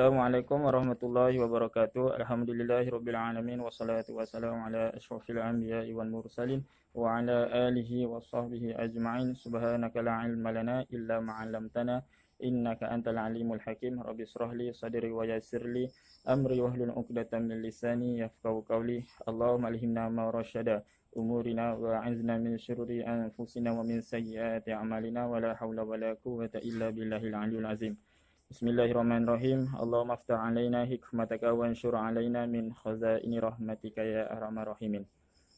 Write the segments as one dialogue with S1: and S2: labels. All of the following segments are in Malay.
S1: Assalamualaikum warahmatullahi wabarakatuh. Alhamdulillahirabbil alamin wassalatu wassalamu ala asyrofil anbiya'i wal mursalin wa ala alihi wa sahbihi ajma'in. Subhanaka la ilma lana illa ma 'allamtana innaka antal alimul hakim. Rabbi shrah li sadri wa yassir li amri wahlul 'uqdatam min lisani yafqahu qawli. Allahumma alhimna ma rasyada umurina wa a'izna min syururi anfusina wa min sayyiati a'malina wa la haula wa la quwwata illa billahil aliyyil azim. Bismillahirrahmanirrahim. Allahumma aftah alaina hikmataka wa ansyur alaina min khazaini rahmatika ya arhamar rahimin.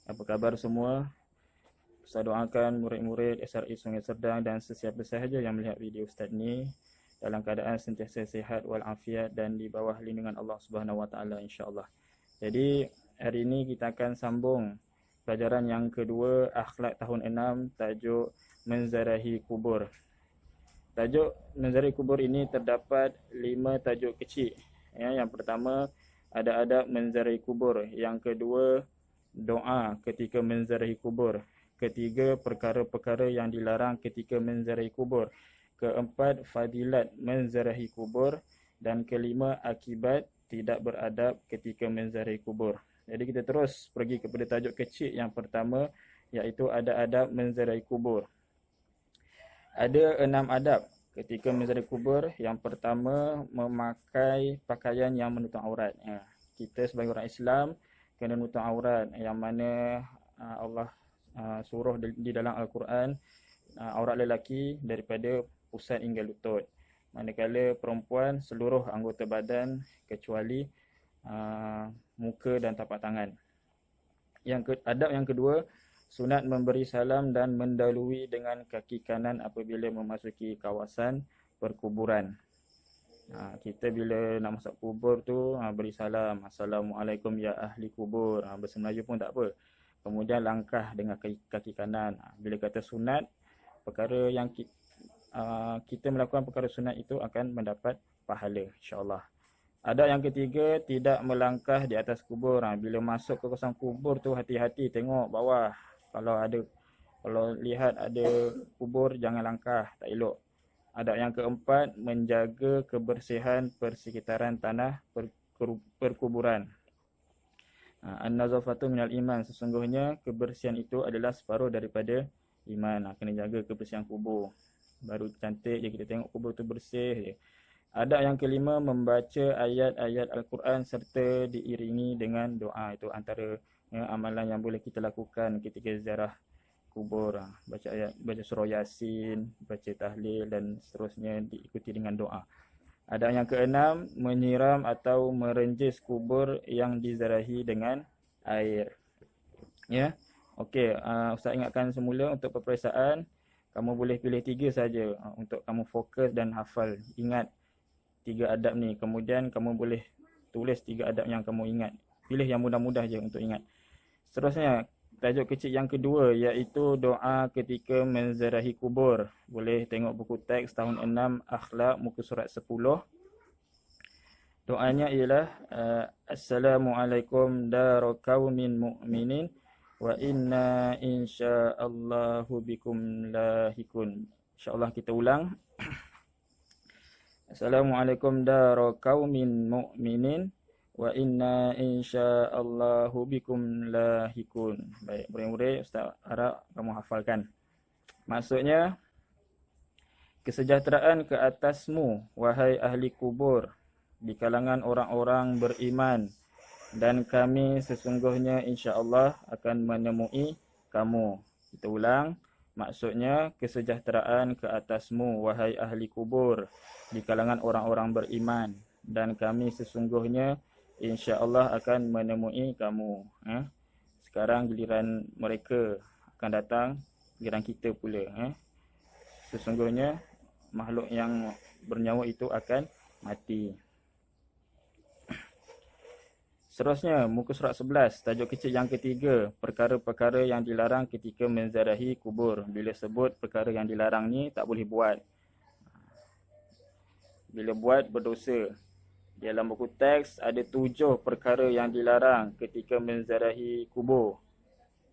S1: Apa khabar semua? Saya doakan murid-murid SRI Sungai Serdang dan sesiapa sahaja yang melihat video Ustaz ni dalam keadaan sentiasa sihat wal afiat dan di bawah lindungan Allah Subhanahu wa taala insya-Allah. Jadi hari ini kita akan sambung pelajaran yang kedua, akhlak tahun 6, tajuk Menzarahi Kubur. Tajuk Menzarahi Kubur ini terdapat 5 tajuk kecil. Yang pertama, ada adab menzarahi kubur. Yang kedua, doa ketika menzarahi kubur. Ketiga, perkara-perkara yang dilarang ketika menzarahi kubur. Keempat, fadilat menzarahi kubur. Dan kelima, akibat tidak beradab ketika menzarahi kubur. Jadi kita terus pergi kepada tajuk kecil yang pertama, iaitu ada adab menzarahi kubur. Ada 6 adab ketika menzarahi kubur. Yang pertama, memakai pakaian yang menutup aurat. Kita sebagai orang Islam kena menutup aurat, yang mana Allah suruh di dalam Al-Quran aurat lelaki daripada pusat hingga lutut. Manakala perempuan seluruh anggota badan kecuali muka dan tapak tangan. Adab yang kedua, sunat memberi salam dan mendahului dengan kaki kanan apabila memasuki kawasan perkuburan. Kita bila nak masuk kubur tu beri salam, Assalamualaikum ya ahli kubur. Bahasa Melayu pun tak apa. Kemudian langkah dengan kaki kanan. Bila kata sunat, perkara yang kita melakukan perkara sunat itu akan mendapat pahala insya-Allah. Adab yang ketiga, tidak melangkah di atas kubur. Bila masuk ke kawasan kubur tu hati-hati tengok bawah. Kalau lihat ada kubur, jangan langkah, tak elok. Adab yang keempat, menjaga kebersihan persekitaran tanah perkuburan. An-nazafatu minal iman, sesungguhnya kebersihan itu adalah separuh daripada iman. Kena jaga kebersihan kubur. Baru cantik je kita tengok kubur tu bersih je. Adab yang kelima, membaca ayat-ayat Al-Quran serta diiringi dengan doa. Itu antara amalan yang boleh kita lakukan ketika ziarah kubur. Baca surah Yasin, baca tahlil dan seterusnya, diikuti dengan doa. Adab yang keenam, menyiram atau merenjis kubur yang diziarahi dengan air. Okey, Ustaz ingatkan semula untuk peperiksaan, kamu boleh pilih 3 saja untuk kamu fokus dan hafal. Ingat 3 adab ni, kemudian kamu boleh tulis 3 adab yang kamu ingat. Pilih yang mudah-mudah je untuk ingat. Seterusnya, tajuk kecil yang kedua, iaitu doa ketika menzarahi kubur. Boleh tengok buku teks tahun 6 akhlak muka surat 10. Doanya ialah Assalamualaikum daraqaumin mu'minin wa inna insyaallahu bikum lahikun. InsyaAllah kita ulang. Assalamualaikum daraqaumin mu'minin wa inna insyaallahu bikum lahikun. Baik, murid-murid, Ustaz harap kamu hafalkan. Maksudnya, kesejahteraan ke atasmu, wahai ahli kubur, di kalangan orang-orang beriman, dan kami sesungguhnya insya-Allah akan menemui kamu. Kita ulang. Maksudnya, kesejahteraan ke atasmu, wahai ahli kubur, di kalangan orang-orang beriman, dan kami sesungguhnya insya-Allah akan menemui kamu. Sekarang giliran mereka akan datang, giliran kita pula. Sesungguhnya makhluk yang bernyawa itu akan mati. Seterusnya, muka surat 11, tajuk kecil yang ketiga, perkara-perkara yang dilarang ketika menzarahi kubur. Bila sebut perkara yang dilarang ni, tak boleh buat. Bila buat, berdosa. Dalam buku teks ada 7 perkara yang dilarang ketika menzarahi kubur.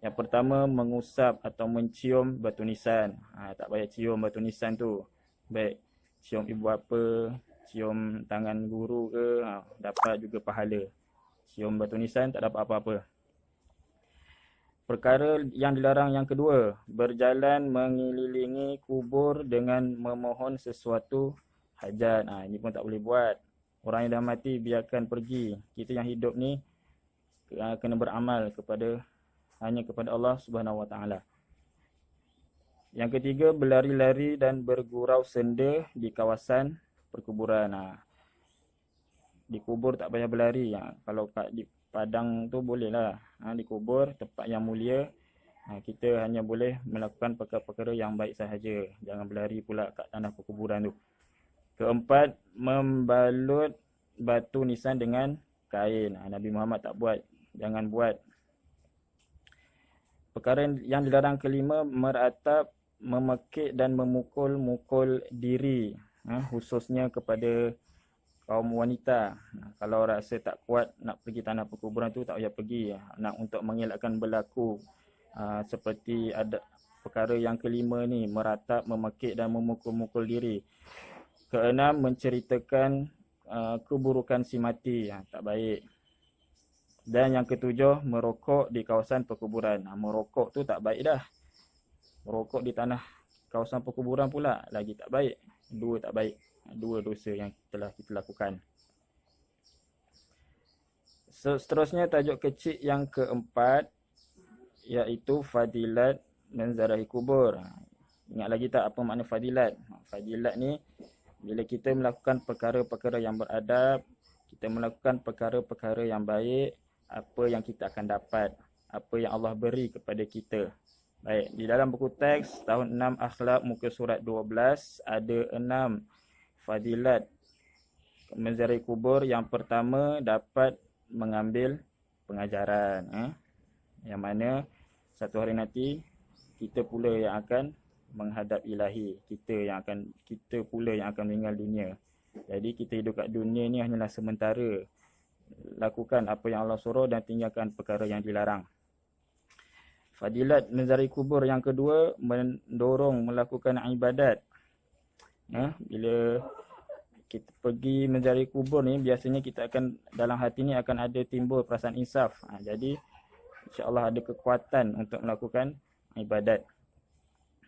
S1: Yang pertama, mengusap atau mencium batu nisan. Tak payah cium batu nisan tu. Baik cium ibu bapa, cium tangan guru ke, dapat juga pahala. Cium batu nisan tak dapat apa-apa. Perkara yang dilarang yang kedua, berjalan mengelilingi kubur dengan memohon sesuatu hajat. Ini pun tak boleh buat. Orang yang dah mati biarkan pergi. Kita yang hidup ni kena beramal hanya kepada Allah Subhanahu Wa Taala. Yang ketiga, berlari-lari dan bergurau senda di kawasan perkuburan. Di kubur tak payah berlari. Kalau di padang tu boleh lah. Di kubur, tempat yang mulia, kita hanya boleh melakukan perkara-perkara yang baik sahaja. Jangan berlari pula kat tanah perkuburan tu. Keempat, membalut batu nisan dengan kain. Nabi Muhammad tak buat. Jangan buat. Perkara yang dilarang kelima, meratap, memekik dan memukul-mukul diri. Khususnya kepada kaum wanita. Kalau rasa tak kuat nak pergi tanah perkuburan tu, tak payah pergi. Nak untuk mengelakkan berlaku seperti ada perkara yang kelima ni, meratap, memekik dan memukul-mukul diri. Keenam, menceritakan keburukan si mati. Tak baik. Dan yang ketujuh, merokok di kawasan perkuburan. Merokok tu tak baik dah. Merokok di tanah kawasan perkuburan pula lagi tak baik. Dua tak baik. Dua dosa yang telah kita lakukan. Seterusnya, tajuk kecil yang keempat, iaitu fadilat menziarahi kubur. Ingat lagi tak apa makna fadilat? Fadilat ni, bila kita melakukan perkara-perkara yang beradab, kita melakukan perkara-perkara yang baik, apa yang kita akan dapat, apa yang Allah beri kepada kita. Baik, di dalam buku teks tahun 6 akhlak muka surat 12 ada 6 fadilat menziarahi kubur. Yang pertama, dapat mengambil pengajaran. Yang mana satu hari nanti kita pula yang akan menghadap ilahi. Kita pula yang akan meninggal dunia. Jadi kita hidup kat dunia ni hanyalah sementara. Lakukan apa yang Allah suruh dan tinggalkan perkara yang dilarang. Fadilat menziarahi kubur yang kedua, mendorong melakukan ibadat. Bila kita pergi menziarahi kubur ni, biasanya kita akan, dalam hati ni akan ada timbul perasaan insaf. Jadi insya-Allah ada kekuatan untuk melakukan ibadat.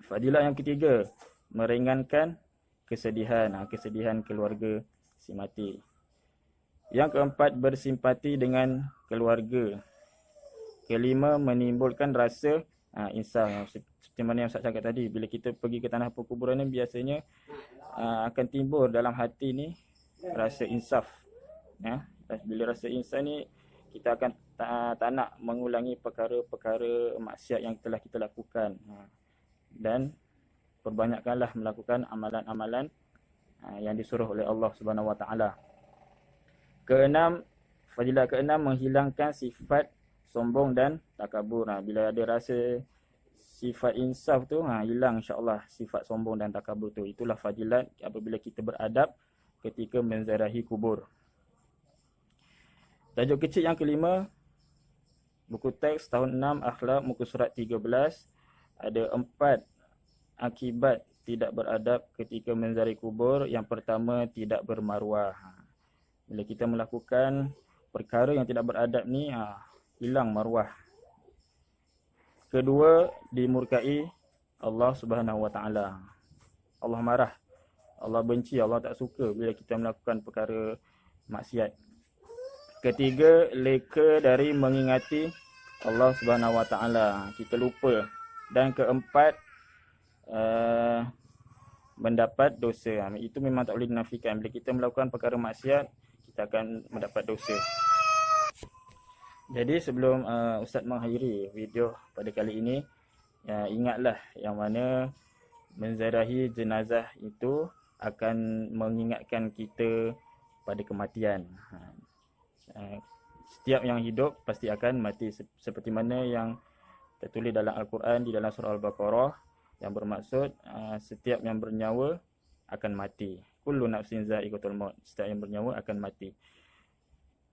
S1: Fadilat yang ketiga, meringankan kesedihan, kesedihan keluarga si mati. Yang keempat, bersimpati dengan keluarga. Kelima, menimbulkan rasa insaf. Seperti mana yang Ustaz cakap tadi, bila kita pergi ke tanah perkuburan ni, biasanya akan timbul dalam hati ni rasa insaf. Bila rasa insaf ni, kita akan tak nak mengulangi perkara-perkara maksiat yang telah kita lakukan. Dan perbanyakkanlah melakukan amalan-amalan yang disuruh oleh Allah Subhanahu Wa Taala. Keenam, fadilah keenam, menghilangkan sifat sombong dan takabur. Bila ada rasa sifat insaf tu, hilang insya-Allah sifat sombong dan takabur tu. Itulah fadilat apabila kita beradab ketika menziarahi kubur. Tajuk kecil yang kelima, buku teks tahun 6 akhlak muka surat 13, ada 4 akibat tidak beradab ketika menziarahi kubur. Yang pertama, tidak bermaruah. Bila kita melakukan perkara yang tidak beradab ni, hilang maruah. Kedua, dimurkai Allah Subhanahu Wa Taala. Allah marah, Allah benci, Allah tak suka bila kita melakukan perkara maksiat. Ketiga, leka dari mengingati Allah Subhanahu Wa Taala. Kita lupa. Dan keempat, mendapat dosa. Itu memang tak boleh dinafikan. Bila kita melakukan perkara maksiat, kita akan mendapat dosa. Jadi sebelum Ustaz mengakhiri video pada kali ini, ingatlah yang mana menziarahi jenazah itu akan mengingatkan kita pada kematian. Setiap yang hidup pasti akan mati, seperti mana yang tertulis dalam Al-Quran di dalam surah Al-Baqarah, yang bermaksud setiap yang bernyawa akan mati. Kullu nafsin za'iqatul maut. Setiap yang bernyawa akan mati.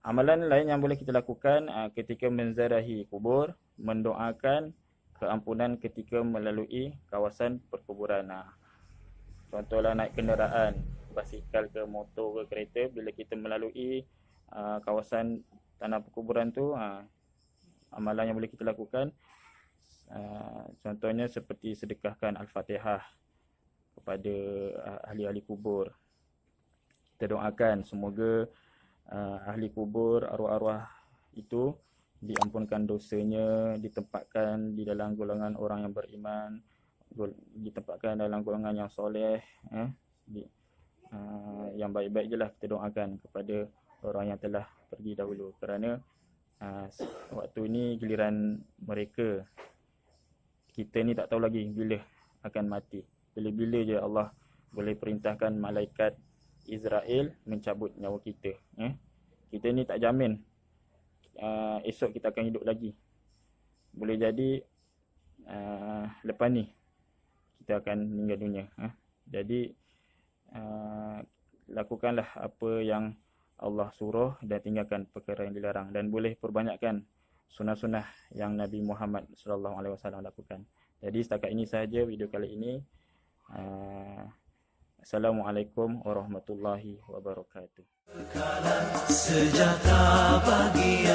S1: Amalan lain yang boleh kita lakukan ketika menziarahi kubur, mendoakan keampunan ketika melalui kawasan perkuburan. Contohlah naik kenderaan, basikal ke motor ke kereta, bila kita melalui kawasan tanah perkuburan tu, amalan yang boleh kita lakukan, contohnya seperti sedekahkan Al-Fatihah kepada ahli-ahli kubur. Kita doakan semoga ahli kubur, arwah-arwah itu diampunkan dosanya, ditempatkan di dalam golongan orang yang beriman, ditempatkan dalam golongan yang soleh, yang baik-baik je lah kita doakan kepada orang yang telah pergi dahulu. Kerana waktu ni giliran mereka, kita ni tak tahu lagi bila akan mati. Bila-bila je Allah boleh perintahkan malaikat Israel mencabut nyawa kita. Kita ni tak jamin esok kita akan hidup lagi. Boleh jadi lepas ni kita akan meninggal dunia. Jadi lakukanlah apa yang Allah suruh dan tinggalkan perkara yang dilarang, dan boleh perbanyakkan sunnah-sunnah yang Nabi Muhammad SAW lakukan. Jadi setakat ini sahaja video kali ini. Assalamualaikum warahmatullahi wabarakatuh. Sejata bagi